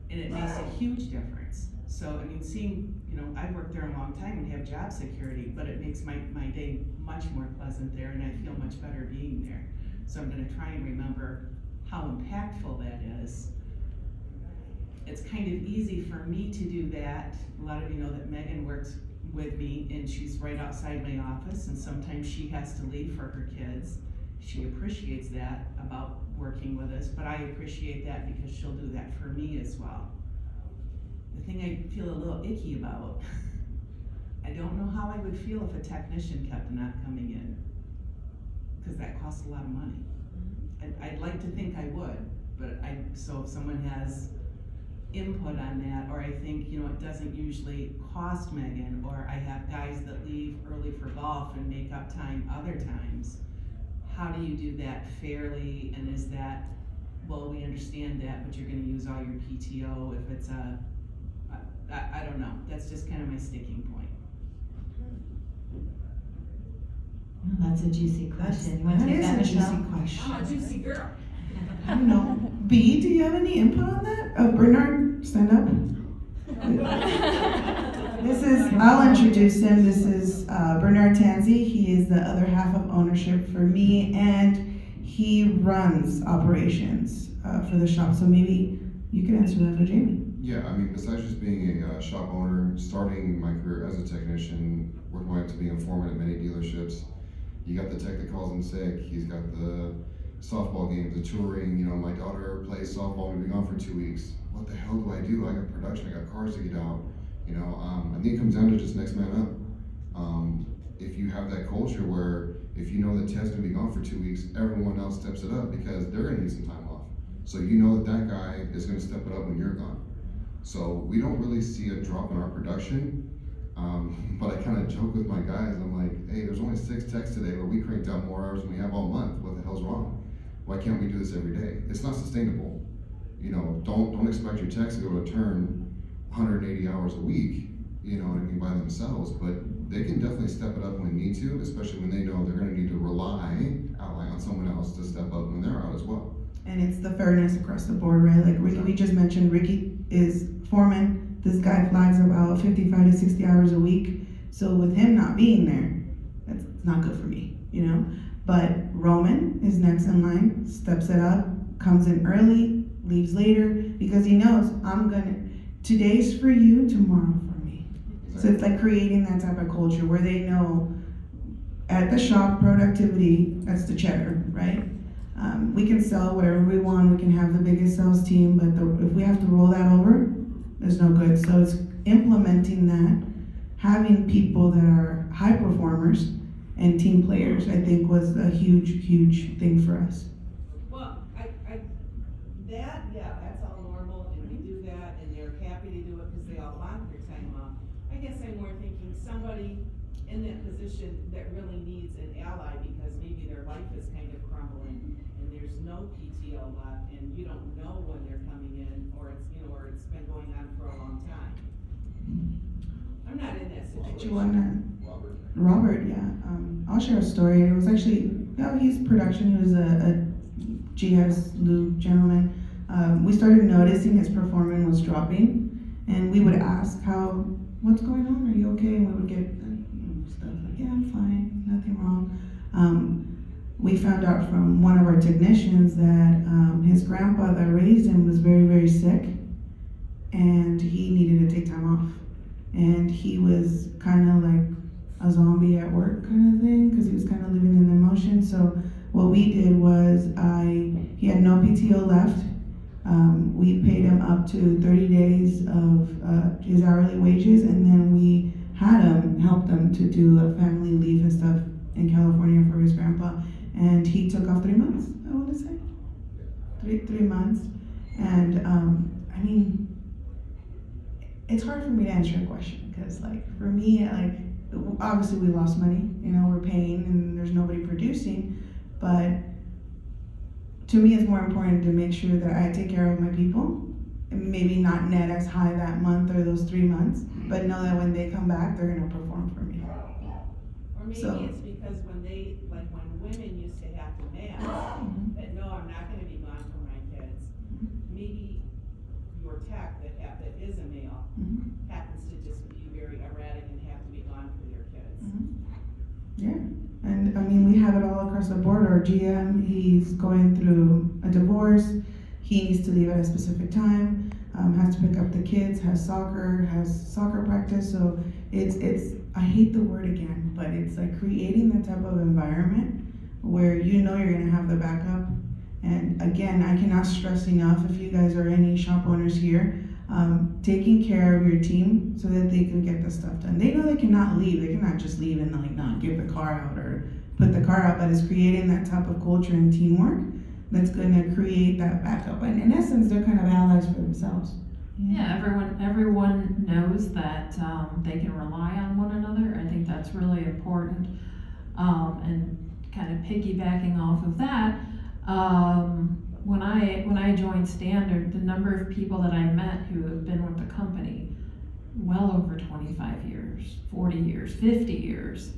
and it makes a huge difference. So, I mean, seeing, I've worked there a long time and have job security, but it makes my day much more pleasant there, and I feel much better being there. So I'm gonna try and remember how impactful that is. It's kind of easy for me to do that. A lot of you know that Megan works with me, and she's right outside my office, and sometimes she has to leave for her kids. She appreciates that about working with us, but I appreciate that because she'll do that for me as well. The thing I feel a little icky about, I don't know how I would feel if a technician kept not coming in, because that costs a lot of money. I'd like to think I would, but so if someone has input on that, or I think, it doesn't usually cost Megan, or I have guys that leave early for golf and make up time other times. How do you do that fairly, and is that, well, we understand that, but you're gonna use all your PTO if it's I don't know, that's just kind of my sticking point. Oh, that's a juicy question. You want to That take is that, a Michelle? juicy question. I'm a juicy girl. I don't know. B, do you have any input on that? Bernard, stand up. I'll introduce him. This is Bernard Tansey. He is the other half of ownership for me, and he runs operations for the shop. So maybe you can answer that for Jamie. Yeah, I mean, besides just being a shop owner, starting my career as a technician, working my way up to being a foreman at many dealerships, you got the tech that calls in sick, he's got the softball games, the touring, my daughter plays softball, we've been gone for 2 weeks. What the hell do? I got production, I got cars to get out, I think it comes down to just next man up. If you have that culture where if you know that Ted's gonna be gone for 2 weeks, everyone else steps it up because they're gonna need some time off. So you know that guy is gonna step it up when you're gone. So we don't really see a drop in our production, but I kind of joke with my guys, I'm like, hey, there's only 6 techs today, but we cranked out more hours than we have all month. What the hell's wrong? Why can't we do this every day? It's not sustainable. Don't expect your techs to go to turn 180 hours a week, by themselves, but they can definitely step it up when they need to, especially when they know they're gonna need to rely on someone else to step up when they're out as well. And it's the fairness across the board, right? Like Ricky, we just mentioned, Ricky is foreman. This guy flags about 55 to 60 hours a week. So with him not being there, that's not good for me, But Roman is next in line, steps it up, comes in early, leaves later, because he knows today's for you, tomorrow for me. So it's like creating that type of culture where they know at the shop, productivity, that's the cheddar, right? We can sell whatever we want, we can have the biggest sales team, but if we have to roll that over, there's no good. So it's implementing that, having people that are high performers and team players, I think was a huge, huge thing for us. Well, that's all normal, and we do that, and they're happy to do it because they all want their time off. I guess I'm more thinking somebody in that position that really needs an ally because maybe their life is kind of crumbling and there's no PTO left and you don't know when they're coming in, or it's been going on for a long time. I'm not in that situation. Do you wanna? Robert, yeah. I'll share a story. It was actually, he's production. He was a GS Lou gentleman. We started noticing his performance was dropping, and we would ask what's going on? Are you okay? And we would get stuff like, yeah, I'm fine, nothing wrong. We found out from one of our technicians that his grandpa that raised him was very, very sick, and he needed to take time off. And he was kind of like a zombie at work kind of thing, because he was kind of living in the emotion. So what we did was he had no PTO left. We paid him up to 30 days of his hourly wages, and then we had him help them to do a family leave and stuff in California for his grandpa. And he took off 3 months, I want to say. Three months. And I mean, it's hard for me to answer a question, because like for me, like obviously we lost money, we're paying and there's nobody producing, but to me it's more important to make sure that I take care of my people, and maybe not net as high that month or those 3 months, but know that when they come back, they're gonna perform for me. Or maybe So- it's because when women used to have to mask, that no, I'm not gonna be gone for my kids. Maybe your tech that is a male happens to just be very erratic and have to be gone for your kids. Yeah, and I mean, we have it all across the board. Our GM, he's going through a divorce. He needs to leave at a specific time, has to pick up the kids, has soccer practice. So it's I hate the word again, but it's like creating that type of environment where you're gonna have the backup. And again, I cannot stress enough, if you guys are any shop owners here, taking care of your team so that they can get the stuff done. They know they cannot leave. They cannot just leave and like not give the car out or put the car out, but it's creating that type of culture and teamwork that's gonna create that backup. And in essence, they're kind of allies for themselves. Yeah, everyone knows that they can rely on one another. I think that's really important. And kind of piggybacking off of that, when I joined Standard, the number of people that I met who have been with the company well over 25 years, 40 years, 50 years,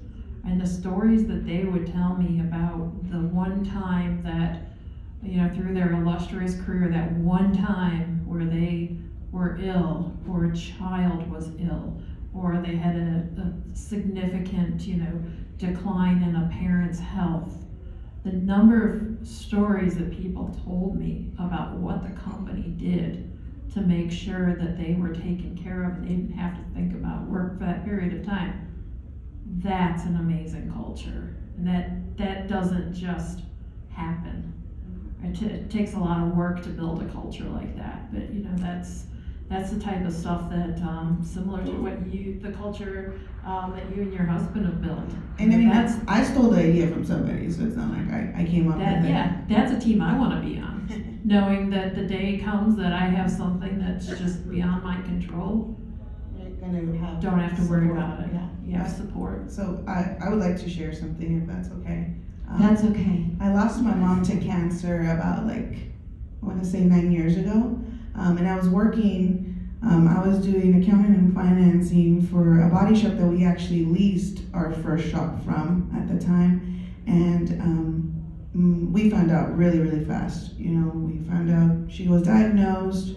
and the stories that they would tell me about the one time that, through their illustrious career, that one time where they were ill, or a child was ill, or they had a significant, decline in a parent's health. The number of stories that people told me about what the company did to make sure that they were taken care of and they didn't have to think about work for that period of time, that's an amazing culture. And that doesn't just happen. It takes a lot of work to build a culture like that, but that's the type of stuff that, similar to the culture that you and your husband have built. And I mean, I stole the idea from somebody, so it's not like I came up with it. Yeah, that's a team I wanna be on. Knowing that the day comes that I have something that's just beyond my control, You're gonna have don't have to worry support. about it. You have support. So I would like to share something, if that's okay. That's okay. I lost my mom to cancer about I want to say 9 years ago. And I was working, I was doing accounting and financing for a body shop that we actually leased our first shop from at the time. And we found out really, really fast. We found out she was diagnosed,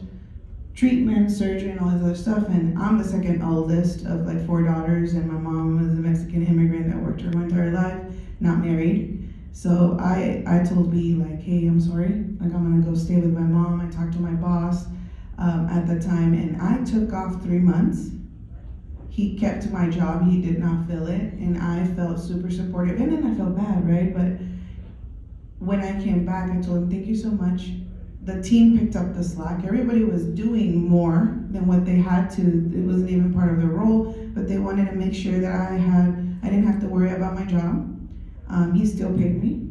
treatment, surgery, and all this other stuff. And I'm the second oldest of 4 daughters, and my mom was a Mexican immigrant that worked her whole entire life, not married. So I told B, hey, I'm sorry, I'm gonna go stay with my mom. I talked to my boss at the time, and I took off 3 months. He kept my job, he did not fill it, and I felt super supportive, and then I felt bad, right? But when I came back, I told him, thank you so much. The team picked up the slack. Everybody was doing more than what they had to. It wasn't even part of their role, but they wanted to make sure that I didn't have to worry about my job. He still paid me,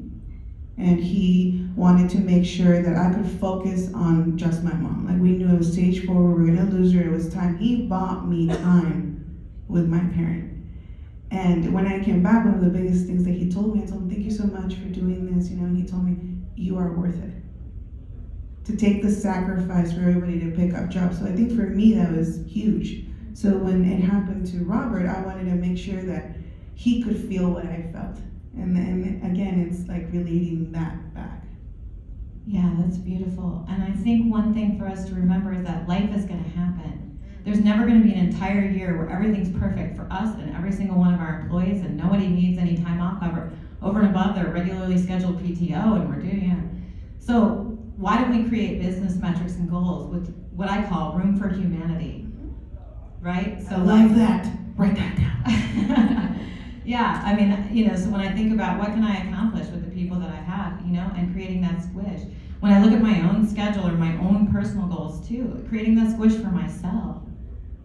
and he wanted to make sure that I could focus on just my mom. We knew it was stage 4, we were gonna lose her, it was time. He bought me time with my parent. And when I came back, one of the biggest things that he told me, I told him, thank you so much for doing this, and he told me, you are worth it. To take the sacrifice for everybody to pick up jobs. So I think for me, that was huge. So when it happened to Robert, I wanted to make sure that he could feel what I felt. And again, it's like relating that back. Yeah, that's beautiful. And I think one thing for us to remember is that life is going to happen. There's never going to be an entire year where everything's perfect for us and every single one of our employees, and nobody needs any time off over and above their regularly scheduled PTO, and we're doing it. So why don't we create business metrics and goals with what I call room for humanity, right? So I love that. Write that down. Yeah, I mean, so when I think about what can I accomplish with the people that I have, and creating that squish. When I look at my own schedule or my own personal goals too, creating that squish for myself,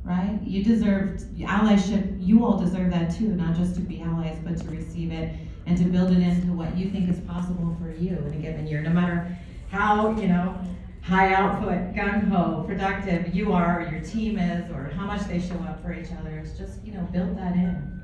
right? You deserve allyship. You all deserve that too, not just to be allies, but to receive it and to build it into what you think is possible for you in a given year, no matter how, high output, gung-ho, productive you are, or your team is, or how much they show up for each other. It's just, build that in.